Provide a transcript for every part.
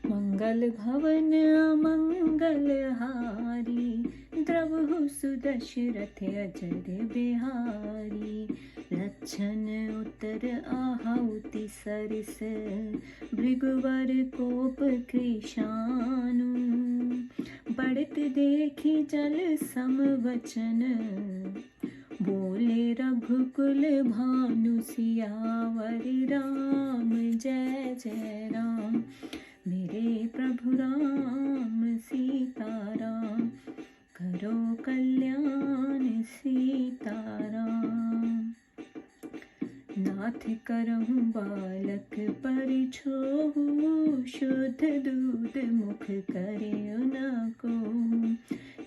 मंगल भवन अमंगल हारी, द्रवहु सुदशरथ अजर बिहारी। लक्षण उत्तर आहुति सरिस, भृगुवर कोप कृशानु। बढ़त देखी जल सम वचन, बोले रघुकुल भानु सियावर राम जय जय राम। मेरे प्रभु राम सीताराम, करो कल्याण सीताराम। नाथ करहु बालक पर छोहु, शुद्ध दूध मुख करे न को।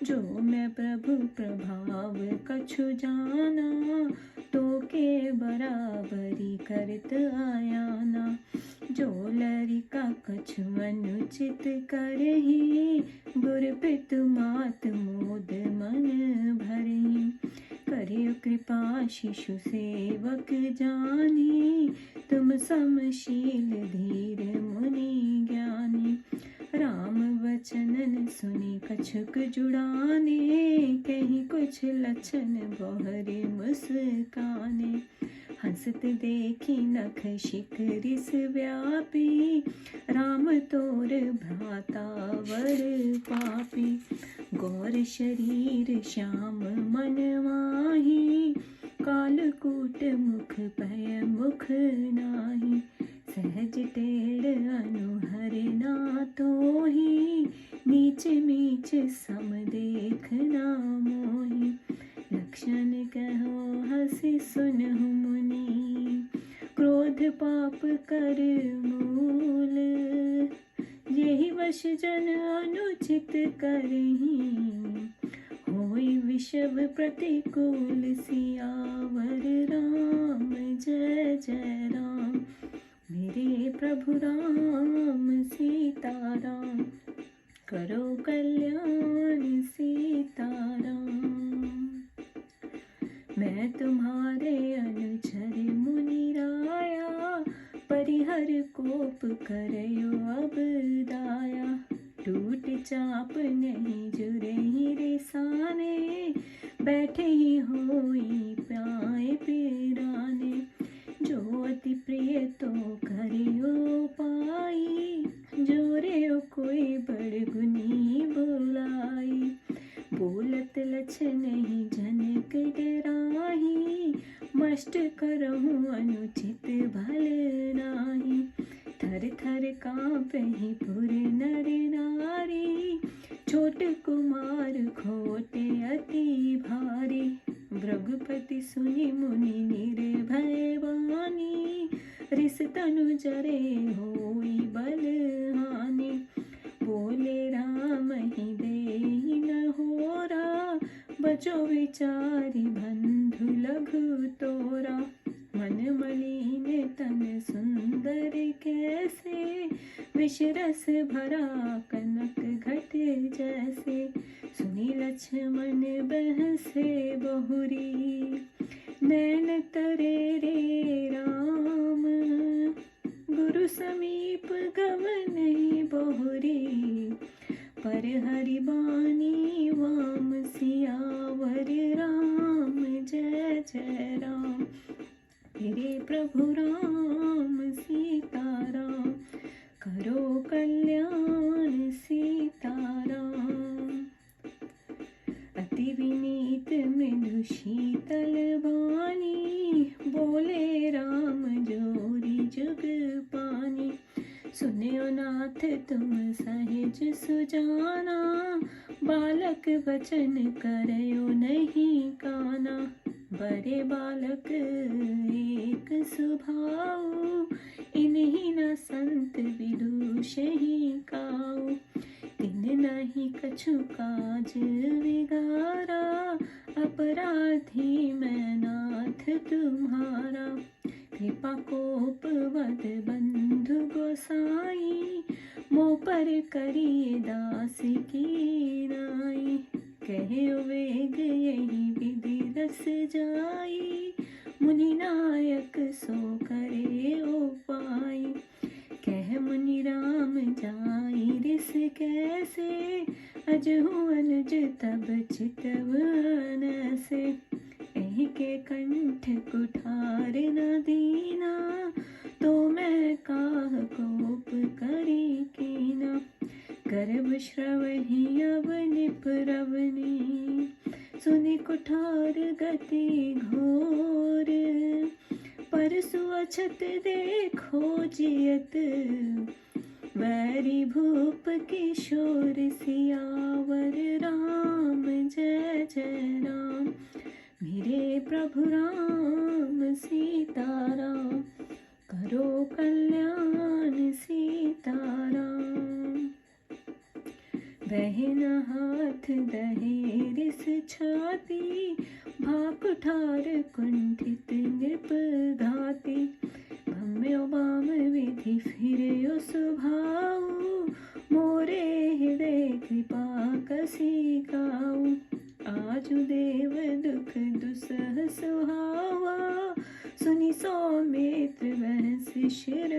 जो मैं प्रभु प्रभाव कछु जाना, तो के बराबरी करत आया ना। जो लरिका कछु अनुचित करही, गुर पितु मात मोद मन भरही। करियो कृपा शिशु सेवक जानी, तुम समशील धीर मुनि ज्ञानी। राम वचनन सुनी कछुक जुड़ाने, कहीं कुछ लक्षण बहरे मुस्काने। हंसत देखी नख शिखरिस व्यापी, राम तोर भ्राता वर पापी। गौर शरीर श्याम मन माही, कालकूट मुख भय मुख नाही। सहज टेढ़ अनुहर ना तोही, नीच नीच सम देखना मोही। लक्षण कहो हसी सुनहु मुनि, क्रोध पाप कर मूल। यही वश जन अनुचित करही, होई विषव प्रतिकूल। सियावर राम जय जय राम, मेरे प्रभु राम सीताराम, करो कल्याण सीताराम। मैं तुम्हारे अनुचर मुनि राया, परिहर कोप करयो अब दाया। टूट चाप नहीं जुरे ही रिसाने, बैठे ही होई पाए पिराने। जो अति प्रिय तो करियो पाई, जोरे कोई बड़ गुनी बुलाई। बोलत लक्षण नहीं जनक डराही, मष्ट करहु अनुचित भल नाही। थर थर काँपहि पुर नर नारी, छोट कुमार खोटे अति भारी। भृगुपति सुनि मुनि निर्भय वाणी, रिस तनु जरे होई बल हानि। बोले राम ही देहि न होरा, बचो विचारि बंधु लघु तोरा। मन मलिन तन सुंदर कैसे, विष रस भरा कनक घट जैसे। सुनी लक्ष्मण बहसे बहुरी, नैन तरे रे राम। गुरु समीप गव नहीं बहुरी, पर हरि बानी वाम। सियावर राम जय जय राम, मेरे प्रभु राम सीताराम, करो कल्याण सीताराम। अति विनीत मृदु शीतल वाणी, बोले राम जोरी जुग पानी। सुनियो नाथ तुम सहज सुजाना, बालक वचन करयो नहीं काना। बड़े बालक एक सुभाऊ, इन्हीं न संत विदुषहि काऊ। तिन नहीं कछु काज विगारा, अपराधी मैं नाथ तुम्हारा। कृपा कोप वद बंधु गोसाई, मोह पर करिए दास की नाई। कहे वेग यही विधि रस जाई, मुनि नायक सो करे उपाय। कह मुनि राम कैसे, अजहु अनुज तब चितवन से। एहि के कंठ कुठार न दीना, तो मैं काह कोप करी कीना। गर्भ श्रवहि अब निपरवनी, सुनि कुठार गति घोर। परसु अछत देखो जियत, वैरी भूप किशोर। सियावर राम जय जय राम, मेरे प्रभु राम सीताराम। करो कल्याण सीताराम। बहन हाथ दहे रिस छाती, भाकुठार कुंठित नृप घाती। भम्यो बाम विधि फिर्यो सुभाऊ, मोरे हृदय कृपा कसी काऊ। आजु देव दुख दुसह सुहावा, सुनि सौमित्र बहस शिर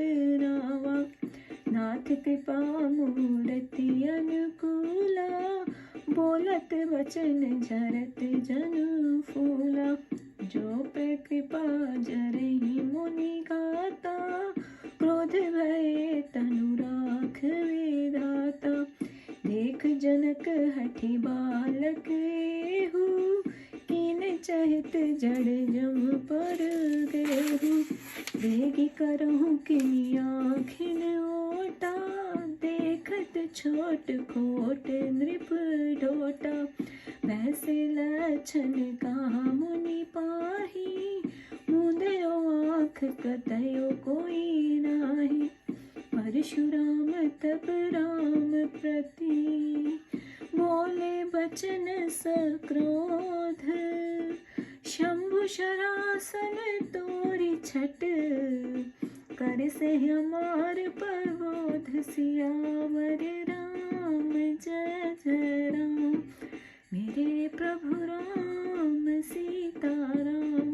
नावा। नाथ कृपा मूरति अनुकूला, बोलत वचन झरत जनु फूला। जो पे कृपा जरहि मुनि गाता, क्रोध भय तनु राख विधाता। देख जनक हठि बालक एहु, कीन चहित जड़ जम पर गेहु। देगी करहु किनी आँखिन ओटा, देखत छोट खोट नृप ढोटा। वैसे लक्षण कहा मुनि पाही, मुदयो आँख कतयो कोई नाही। परशुराम तब राम प्रति, बोले बचन सक्रोध। शंभु शरासन तोरि छट, कर से हमार प्रबोध। सियावर राम जय जय राम, मेरे प्रभु राम सीताराम।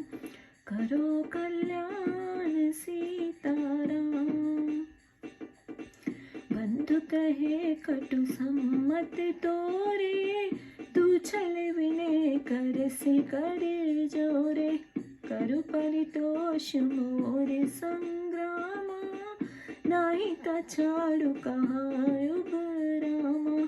करो कल्याण सीताराम। बंधु कहे कटु सम्मत तोरे, तू छल विनय कर से कर जोरे। करु परितोष मोर संग्रामा, नाही तछाड़ु कहाँ उबरामा।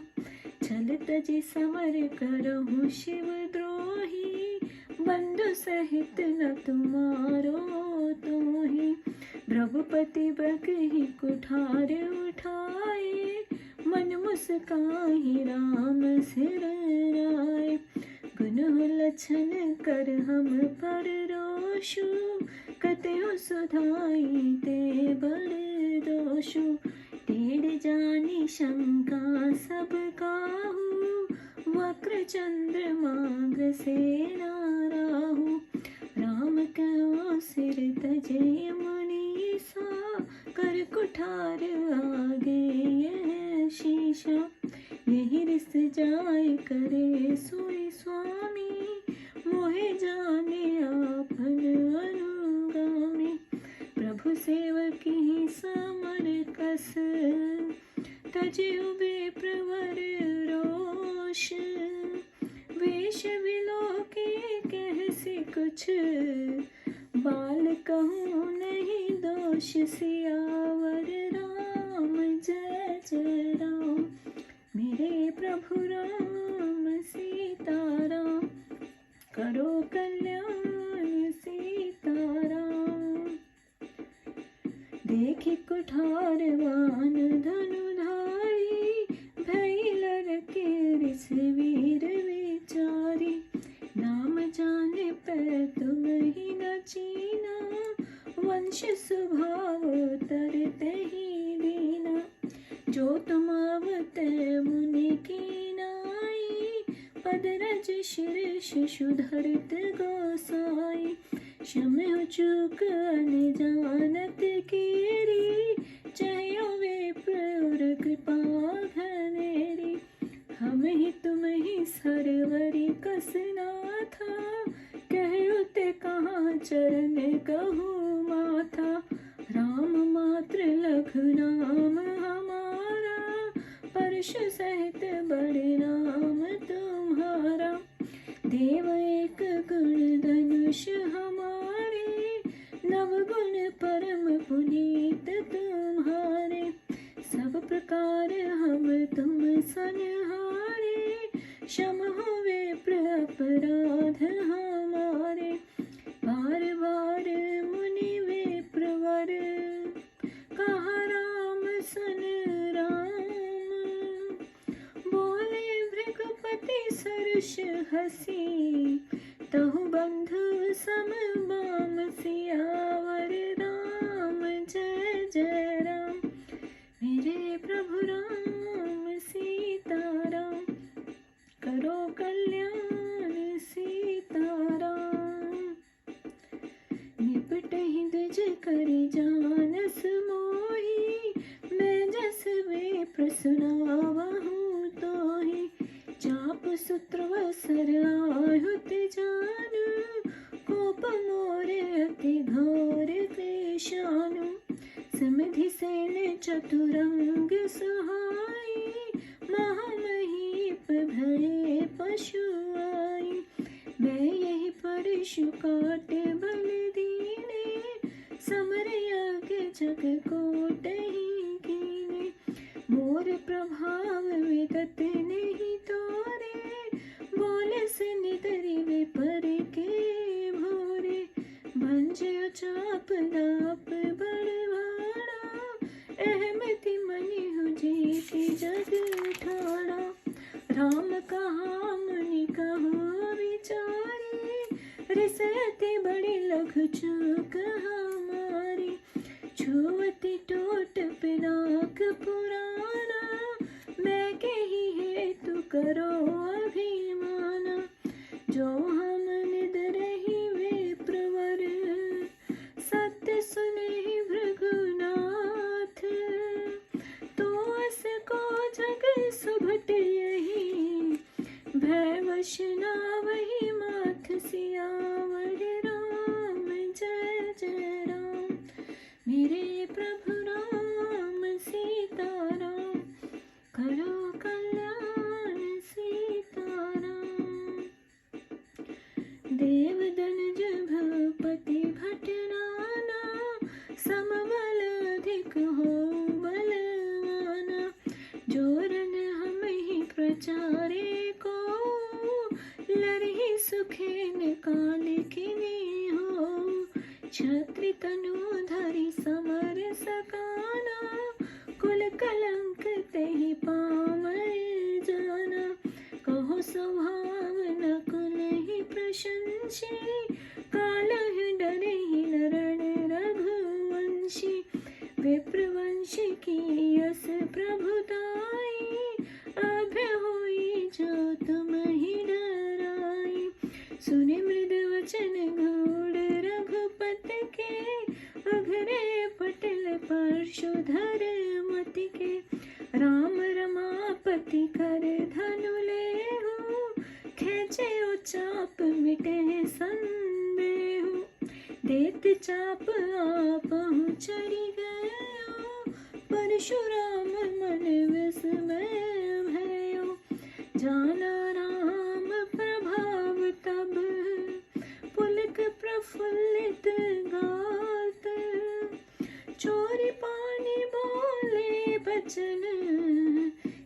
छल तजि समर करहु शिव द्रोही, बंधु सहित न तुम्हारो तोहि। भ्रघुपति बकहि कुठार उठाए, मन मुस्काहि राम सिर राय। गुन लक्षण कर हम पर रोषु, कतहु सुधाई ते बड़ दोषु। टेढ़ जानी शंका सब काहू, वक्र चंद्रमा ग्रसे नाराहु। राम कहो सिर तजे मुनीसा, कर कुठार आगे यह शीशा। यही रिस जाय करे सोई स्वामी, मोहे जाने आपन अनुगामी। प्रभु सेवकी समर कस, तजु विप्रवर रोष। वेश विलोके कहसी कुछ, बाल कहूँ नहीं दोष। सियावर राम जय जय राम, मेरे प्रभु राम सीताराम। करो कल्याण सीताराम। देखि कुठारवान धनुधारी, भई लड़के रिस वीर विचारी। नाम जाने पे तुम ही न चीना, वंश स्वभाव तरते ही दीना। जो तुम आवते मुनि की नाई, पदरज शीर्ष सुधरत गोसाई। क्षम्य चूक अनजानत कीरी, चयो विप्र कृपा घनेरी। हम ही तुम ही सरवरी कसनाथा, कहु ते कहाँ चरण कहूँ माथा। राम मात्र लघु नाम हमारा, पर हर्ष सहित बड़े नाम तुम्हारा। देव एक गुण धनुष हमारे, नवगुण परम पुनीत तुम्हारे। सब प्रकार हम तुम सनहारे, क्षम हुए अपराध हमारे। बार बार मुनि वे प्रवर, कहा राम सन राम। बोले भृगुपति सरस हसी, तहु बंधु सम बाम सियावर राम। जय जय राम। मेरे प्रभु राम सीताराम, करो कल्याण सीताराम। निपटहि द्विज कर जानस मोहि, मैं जस वे प्रसुनावहु तोहि। चाप सूत्र वसर आहुत जानु, कोप मोर अति घोर क्लेशानु। समधि सेन चतुरंग सहाई, महामहीप भये पशु आई। मैं यही परशु काट बल दीने, समर यज्ञ जग कोटहि कीने। मोर प्रभाव विगत नहीं तोरे, बोलस निदरि विपर के भोरे। भंजय चाप दाप बड़वाड़ा, अहमति मनि हुजी की जग ठाड़ा। राम कहा मुनि कहो विचारी, रिसती बड़ी लघु चूक हमारी। छुअति टोट पिनाक पुराना, मैं कही हेतु करो अभिमाना। जो हम निद रही वे प्रवर, सत्य सुने भृगुनाथ। तो अस को जग सुभट यही, भय वश ना वही माथ सियावर राम। जय जय राम। मेरे प्रभु राम सीताराम, करो कल्याण सीताराम। देव दनुज भूपति भट नाना, समबल अधिक हो बलवाना। जोरन हम ही प्रचारे को, लरहि सुखेन काल किनी हो। क्षत्रि तनु धरि समर सकाना, कुल कलंक तेहि पावै जाना। कहो स्वभाव नकुल ही प्रशंसी, कालहि डरहि नरण रघुवंशी। विप्रवंश की यस प्रभुताई, अभय होई जो तुम ही डराई। सुनि मृद वचन गूढ़ रघुपत के, अघरे पटल परशुधर मति के। राम रमापति कर धनु लेहु, खेचे चाप मिटे संदेहु। देत चाप आपहु चढ़ि गयो, परशुराम मन विस्मय भयो। जाना राम प्रभाव तब, पुलक प्रफुल्लित गात। चोरी पानी बोले बचन,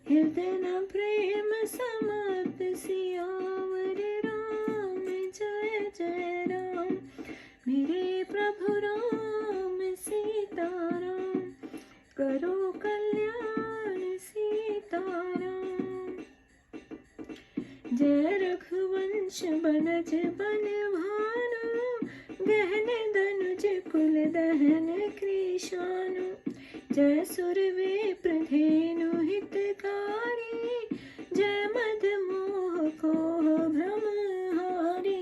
हृदय न प्रेम समात। सियावर राम जय जय राम। मेरे प्रभु राम सीताराम, करो कल्याण सीताराम। जय रघुवंश बनज बन भानु, गहन धनुज कुल दहन कृशानु। जय सुर वे प्रधेनु हितकारी, जय मद मोह को भ्रमहारी।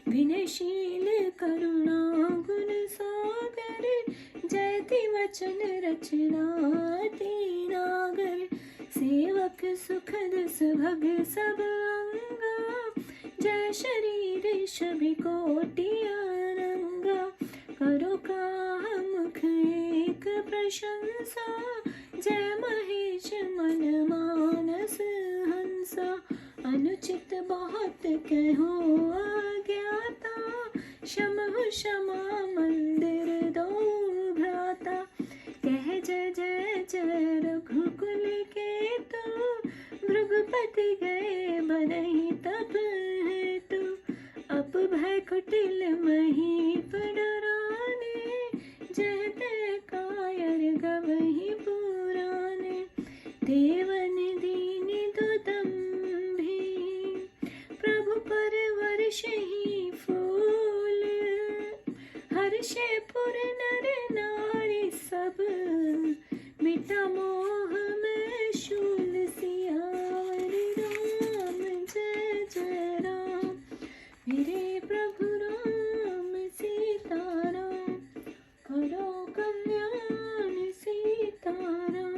विनयशील करुणा गुण सागर, जयति वचन रचना अति नागर। सेवक सुखद सुभग सब अंगा, जय शरीर शभी कोटि अरंगा। करो काह मुख एक प्रशंसा, जय महेश मन मा कहूँ अज्ञाता, क्षमहु क्षमा मंदिर दो भ्राता। कह जय जय जय रघुकुल के तू, भृगुपति गए बनहि तब हेतु। अप भय कुटिल महीप डराने, जय ते कायर गवहि पुराने। देवन दीन दुदंभी, प्रभु पर वर्षहि फूल। हर्षे पुर नर नारी सब, मिटा मोह में शूल। सियावर राम जय जय राम, मेरे प्रभु राम सीताराम। करो कल्याण सीताराम।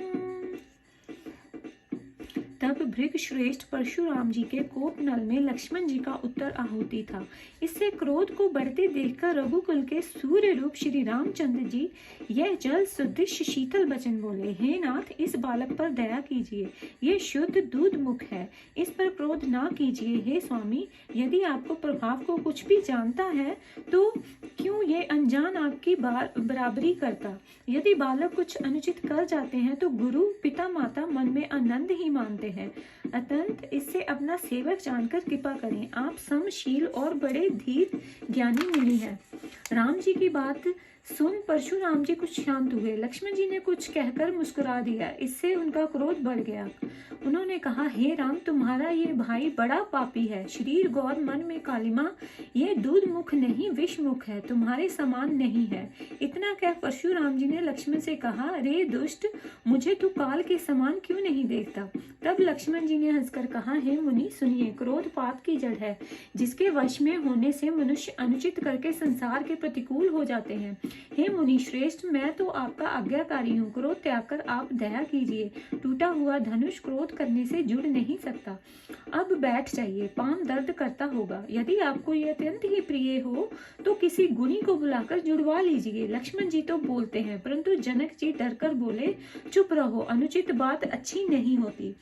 तब भृग श्रेष्ठ परशुराम जी के कोप नल में लक्ष्मण जी का उत्तर आहुति था। इससे क्रोध को बढ़ते देखकर रघुकुल के सूर्य रूप श्री रामचंद्र जी यह जल सुदृश्य शीतल वचन बोले, हे नाथ, इस बालक पर दया कीजिए, ये शुद्ध दूध मुख है, इस पर क्रोध ना कीजिए। हे स्वामी, यदि आपको प्रभाव को कुछ भी जानता है तो क्यों ये अनजान आपकी बराबरी करता। यदि बालक कुछ अनुचित कर जाते हैं तो गुरु पिता माता मन में आनंद ही मानते हैं। अतंत इससे अपना सेवक जानकर कृपा करें। आप समशील और बड़े धीर ज्ञानी मुनि हैं। राम जी की बात सुन परशुराम जी कुछ शांत हुए। लक्ष्मण जी ने कुछ कहकर मुस्कुरा दिया, इससे उनका क्रोध बढ़ गया। उन्होंने कहा, हे राम, तुम्हारा ये भाई बड़ा पापी है, शरीर गौर मन में कालिमा, ये दूध मुख नहीं विष मुख है, तुम्हारे समान नहीं है। इतना कह परशुराम जी ने लक्ष्मण से कहा, रे दुष्ट, मुझे तू काल के समान क्यों नहीं देखता। तब लक्ष्मण जी ने हंसकर कहा, हे मुनि सुनिए, क्रोध पाप की जड़ है, जिसके वश में होने से मनुष्य अनुचित करके संसार के प्रतिकूल हो जाते हैं। हे मुनि श्रेष्ठ, मैं तो आपका आज्ञाकारी हूँ, क्रोध त्याग कर आप दया कीजिए। टूटा हुआ धनुष क्रोध करने से जुड़ नहीं सकता। अब बैठ जाइए, पांव दर्द करता होगा। यदि आपको यह अत्यंत ही प्रिय हो तो किसी गुणी को बुलाकर जुड़वा लीजिए। लक्ष्मण जी तो बोलते हैं, परंतु जनक जी डरकर बोले, चुप रहो, अनुचित बात अच्छी नहीं होती।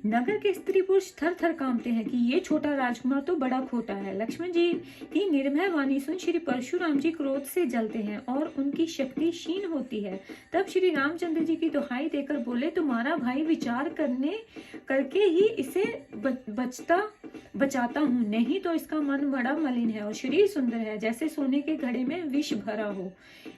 नगर के स्त्री पुरुष थर थर कांपते हैं कि ये छोटा राजकुमार तो बड़ा खोटा है। लक्ष्मण जी की निर्भय वाणी सुन श्री परशुराम जी क्रोध से जलते हैं और उनकी शक्ति क्षीण होती है। तब श्री रामचंद्र जी की दुहाई देकर बोले, तुम्हारा भाई विचार करके ही इसे बचाता हूँ, नहीं तो इसका मन बड़ा मलिन है और शरीर सुंदर है, जैसे सोने के घड़े में विष भरा हो।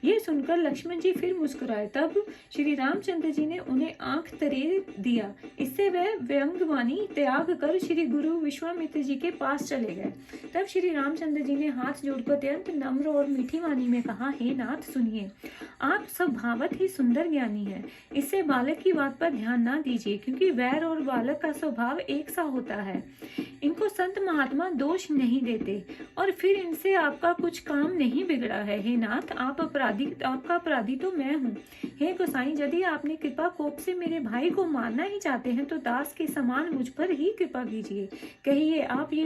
ये सुनकर लक्ष्मण जी फिर मुस्कुराए। तब श्री रामचंद्र जी ने उन्हें आंख तरे दिया। इससे वह व्यंग्यवाणी त्याग कर श्री गुरु विश्वामित्र जी के पास चले गए। तब श्री रामचंद्र जी ने हाथ जोड़कर अत्यंत नम्र और मीठी वाणी में कहा, हे नाथ सुनिए, आप स्वभावत ही सुंदर ज्ञानी हैं। इससे बालक की बात पर ध्यान ना दीजिए, क्योंकि वैर और बालक का स्वभाव एक सा होता है। इनको संत महात्मा दोष नहीं देते और फिर इनसे आपका कुछ काम नहीं बिगड़ा है। हे नाथ, आपका अपराधी तो मैं हूँ। हे गोसाई, यदि आपने कृपा कोप से मेरे भाई को मारना ही चाहते हैं तो दास के समान मुझ पर ही कृपा कीजिए। कहिए, आपका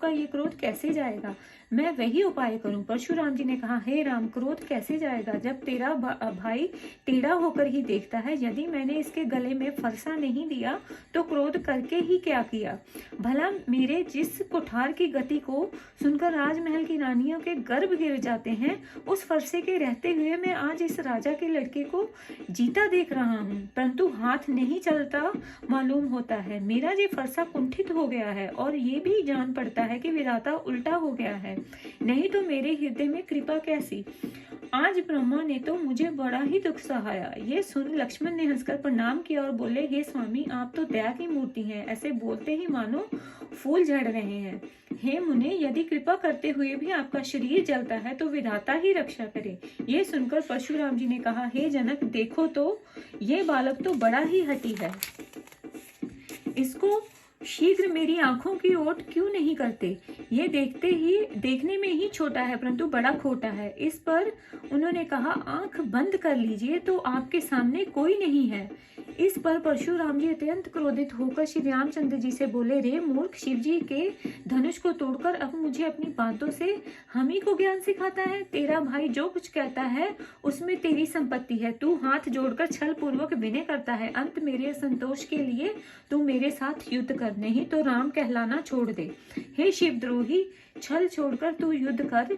ये क्रोध कैसे जाएगा, मैं वही उपाय करूं। परशुराम जी ने कहा, हे राम, क्रोध कैसे जाएगा जब तेरा भाई टेढ़ा होकर ही देखता है। यदि मैंने इसके गले में फरसा नहीं दिया तो क्रोध करके ही क्या किया। भला मेरे जिस कुठार की गति को सुनकर राजमहल की रानियों के गर्भ गिर जाते हैं, उस फरसे के रहते हुए मैं आज इस राजा के लड़के को जीता देख रहा हूँ, परंतु हाथ नहीं चलता मालूम होता है। मेरा ये फरसा कुंठित हो गया है और ये भी जान पड़ता है कि विधाता उल्टा हो गया है, नहीं तो मेरे हृदय में कृपा कैसी। आज ब्रह्मा ने तो मुझे बड़ा ही दुख सहाया। ये सुन लक्ष्मण ने हंसकर प्रणाम किया और बोले, हे स्वामी, आप तो दया की मूर्ति हैं। ऐसे बोलते ही मानो फूल झड़ रहे हैं। हे मुने, यदि कृपा करते हुए भी आपका शरीर जलता है तो विधाता ही रक्षा करे। ये सुनकर परशुराम जी ने कहा, हे जनक, देखो तो ये बालक तो बड़ा ही हठी है, इसको शीघ्र मेरी आंखों की ओट क्यों नहीं करते। ये देखने में ही छोटा है, परंतु बड़ा खोटा है। इस पर उन्होंने कहा, आंख बंद कर लीजिए तो आपके सामने कोई नहीं है। इस पर परशुराम जी अत्यंत क्रोधित होकर श्री रामचंद्र जी से बोले, रे मूर्ख, शिव जी के धनुष को तोड़कर अब मुझे अपनी बातों से हम ही को ज्ञान सिखाता है। तेरा भाई जो कुछ कहता है उसमें तेरी संपत्ति है। तू हाथ जोड़कर छल पूर्वक विनय करता है। अंत मेरे संतोष के लिए तू मेरे साथ युद्ध कर, नहीं तो राम कहलाना छोड़ दे। हे शिवद्रोही, छल छोड़कर तू युद्ध कर,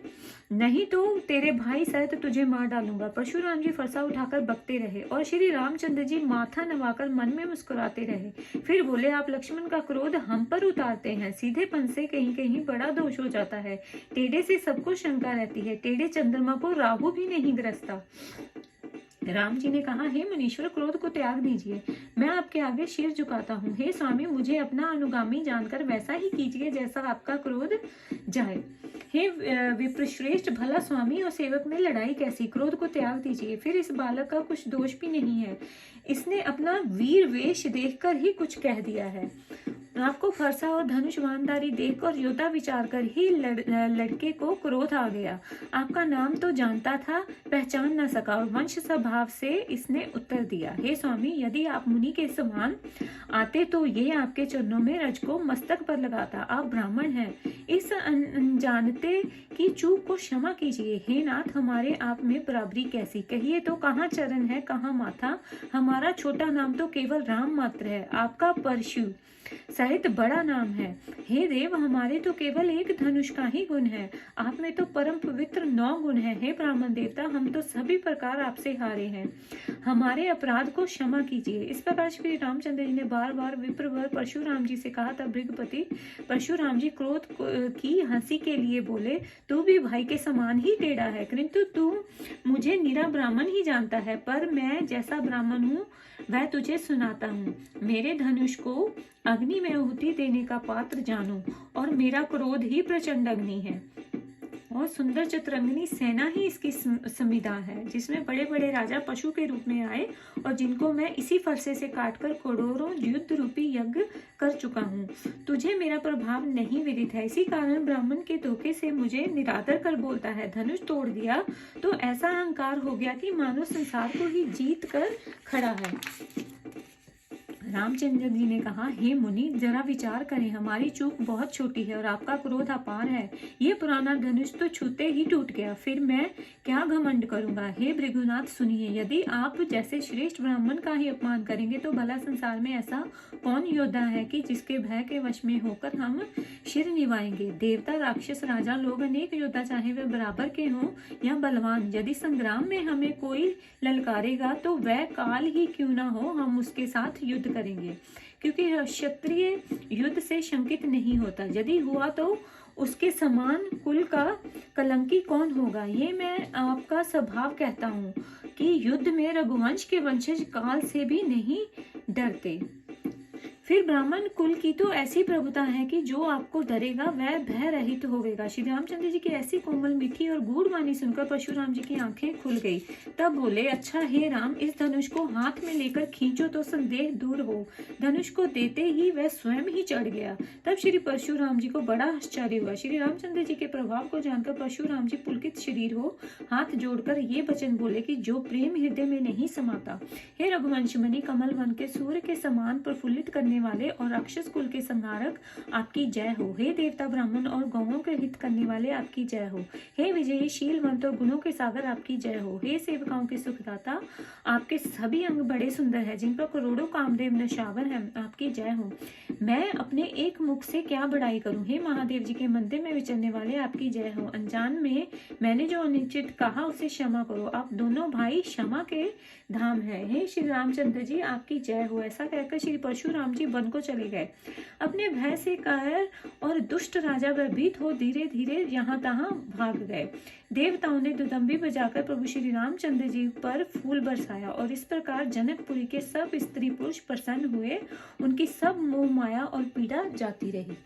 नहीं तो तेरे भाई सहित तुझे मार डालूंगा। परशुराम जी फरसा उठाकर बकते रहे और श्री रामचंद्र जी माथा नवाकर मन में मुस्कुराते रहे। फिर बोले, आप लक्ष्मण का क्रोध हम पर उतारते हैं। सीधेपन से कहीं कहीं बड़ा दोष हो जाता है, टेढ़े से सबको शंका रहती है। टेढ़े चंद्रमा को राहु भी नहीं ग्रसता। राम जी ने कहा, हे मुनीश्वर, क्रोध को त्याग दीजिए, मैं आपके आगे सिर झुकाता हूँ। हे स्वामी, मुझे अपना अनुगामी जानकर वैसा ही कीजिए जैसा आपका क्रोध जाए। हे विप्रश्रेष्ठ, भला स्वामी और सेवक में लड़ाई कैसी? क्रोध को त्याग दीजिए। फिर इस बालक का कुछ दोष भी नहीं है, इसने अपना वीर वेश देखकर ही कुछ कह दिया है। आपको फरसा और धनुष बाणधारी देखकर योद्धा विचार कर ही लड़के को क्रोध आ गया। आपका नाम तो जानता था, पहचान न सका, और वंश स्वभाव से इसने उत्तर दिया, हे स्वामी, यदि आप मुनि के समान आते तो ये आपके चरणों में रज को मस्तक पर लगाता। आप ब्राह्मण हैं, इस अनजानते की चूक को क्षमा कीजिए। हे नाथ, हमारे आप में बराबरी कैसी? कहिए तो कहाँ चरण है, कहाँ माथा? हमारा छोटा नाम तो केवल राम मात्र है, आपका परशु सहित बड़ा नाम है। हे देव, हमारे तो केवल एक धनुष का ही गुण है, आप में तो परम पवित्र 9 गुण है। हे ब्राह्मण देवता, हम तो सभी प्रकार आपसे हारे हैं, हमारे अपराध को क्षमा कीजिए। इस प्रकार श्री रामचंद्र जी ने बार बार विप्रवर परशुराम जी से कहा। तब भृगुपति परशुराम जी क्रोध की हंसी के लिए बोले, तू भी भाई के समान ही टेढ़ा है, किंतु तू मुझे निरा ब्राह्मण ही जानता है, पर मैं जैसा ब्राह्मण हूँ वह तुझे सुनाता हूँ। मेरे धनुष को अग्नि में आहुति देने का पात्र जानो, और मेरा क्रोध ही प्रचंड अग्नि है, और सुंदर चतुरंगिनी सेना ही इसकी संविदा है, जिसमें बड़े बड़े राजा पशु के रूप में आए और जिनको मैं इसी फरसे से काटकर करोड़ों युद्ध रूपी यज्ञ कर चुका हूँ। तुझे मेरा प्रभाव नहीं विदित है, इसी कारण ब्राह्मण के धोखे से मुझे निरादर कर बोलता है। धनुष तोड़ दिया तो ऐसा अहंकार हो गया कि मानो संसार को ही जीत कर खड़ा है। रामचंद्र जी ने कहा, हे मुनि, जरा विचार करें, हमारी चूक बहुत छोटी है और आपका क्रोध अपार है। ये पुराना धनुष तो छूते ही टूट गया, फिर मैं क्या घमंड करूंगा। हे भृगुनाथ, सुनिए, यदि आप जैसे श्रेष्ठ ब्राह्मण का ही अपमान करेंगे तो भला संसार में ऐसा कौन योद्धा है कि जिसके भय के वश में होकर हम शिर निभाएंगे। देवता, राक्षस, राजा, लोग अनेक योद्धा, चाहे वे बराबर के हों या बलवान, यदि संग्राम में हमें कोई ललकारेगा तो वह काल ही क्यों ना हो, हम उसके साथ युद्ध करेंगे, क्योंकि क्षत्रिय युद्ध से शंकित नहीं होता। यदि हुआ तो उसके समान कुल का कलंकी कौन होगा। ये मैं आपका स्वभाव कहता हूँ कि युद्ध में रघुवंश के वंशज काल से भी नहीं डरते। फिर ब्राह्मण कुल की तो ऐसी प्रभुता है कि जो आपको डरेगा वह भय रहित होवेगा। श्री रामचंद्र जी की ऐसी कोमल, मीठी और गूढ़ वाणी सुनकर परशुराम जी की आंखें खुल गई। तब बोले, अच्छा हे राम, इस धनुष को हाथ में लेकर खींचो तो संदेह दूर हो। धनुष को देते ही वह स्वयं ही चढ़ गया। तब श्री परशुराम जी को बड़ा आश्चर्य हुआ। श्री रामचंद्र जी के प्रभाव को जानकर परशुराम जी पुलकित शरीर हो हाथ जोड़कर ये वचन बोले कि जो प्रेम हृदय में नहीं समाता, हे रघुवंश मणि, कमल वन के सूर्य के समान प्रफुल्लित करने वाले और राक्षस कुल के संहारक, आपकी जय हो। हे देवता, ब्राह्मण और गौओं के हित करने वाले, आपकी जय हो। हे विजयी, शीलवंत और गुणों के सागर, आपकी जय हो। हे सेवकाओं के सुखदाता, आपके सभी अंग बड़े सुंदर हैं, जिन पर करोड़ों कामदेव नशावर हैं, आपकी जय हो। मैं अपने एक मुख से क्या बड़ाई करूं। हे महादेव जी के मंदिर में विचरने वाले, आपकी जय हो। अनजान में मैंने जो अनुचित कहा उसे क्षमा करो, आप दोनों भाई क्षमा के धाम है। हे श्री रामचंद्र जी, आपकी जय हो। ऐसा कहकर श्री परशुराम जी वन को चले गए। अपने भय से कायर और दुष्ट राजा भयभीत हो धीरे धीरे यहाँ तहाँ भाग गए। देवताओं ने दुदंबी बजाकर प्रभु श्री रामचंद्र जी पर फूल बरसाया और इस प्रकार जनकपुरी के सब स्त्री पुरुष प्रसन्न हुए। उनकी सब मोह माया और पीड़ा जाती रही।